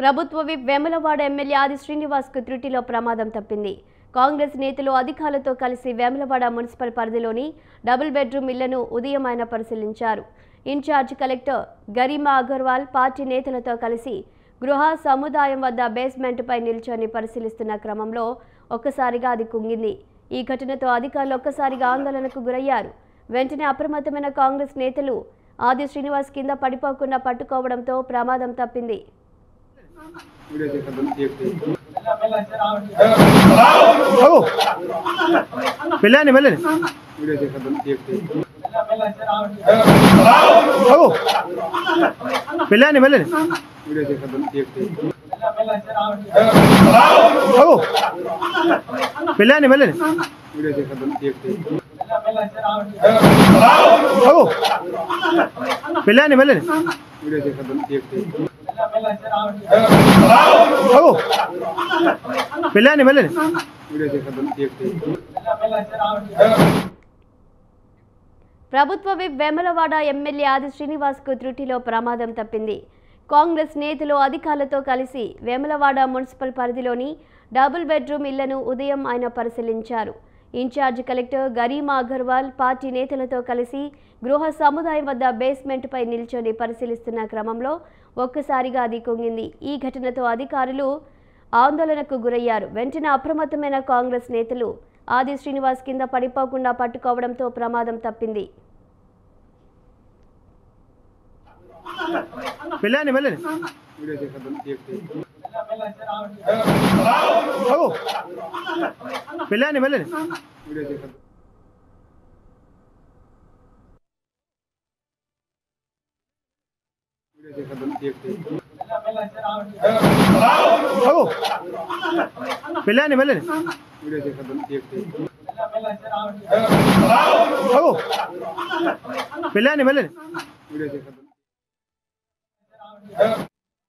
ప్రభుత్వ whip Vemulawada MLA ఆది శ్రీనివాస్కు త్రుటిలో ప్రమాదం తప్పింది. కాంగ్రెస్ నేతలు అధికారులతో కలిసి వేములవాడ మున్సిపల్ పరిధిలోని డబుల్ బెడ్రూమ్ ఇళ్లను ఉదయం ఆయన పరిశీలించారు. In charge collector Garima Agarwal party నేతలతో కలిసి గృహ సముదాయం వద్ద బేస్మెంట్ పై నిల్చొని పరిశీలిస్తున్న క్రమంలో ఒక్కసారిగా అది కుంగింది. ఈ ఘటనతో అధికారులు ఒక్కసారిగా ఆందోళనకు గురయ్యారు. వెంటనే అప్రమత్తమైన కాంగ్రెస్ నేతలు ఆది శ్రీనివాస్ కింద పడిపోకుండా పట్టుకోవడంతో ప్రమాదం తప్పింది. ప్రభుత్వ విప్ వేములవాడ ఎమ్మెల్యే ఆది శ్రీనివాస్కు త్రుటిలో ప్రమాదం తప్పింది. కాంగ్రెస్ నేతలు అధికారులతో కలిసి వేములవాడ మున్సిపల్ పరిధిలోని డబుల్ బెడ్రూమ్ ఇళ్లను ఉదయం ఆయన పరిశీలించారు. In charge collector Garima Agarwal party నేతలతో కలిసి గృహ సముదాయం వద్ద బేస్మెంట్ పై నిల్చొని పరిశీలిస్తున్న క్రమంలో ఒక్కసారిగా అది కుంగింది. ఈ ఘటనతో అధికారులు ఆందోళనకు గురయ్యారు. వెంటనే అప్రమత్తమైన కాంగ్రెస్ నేతలు ఆది శ్రీనివాస్ కింద పడిపోకుండా పట్టుకోవడంతో ప్రమాదం తప్పింది.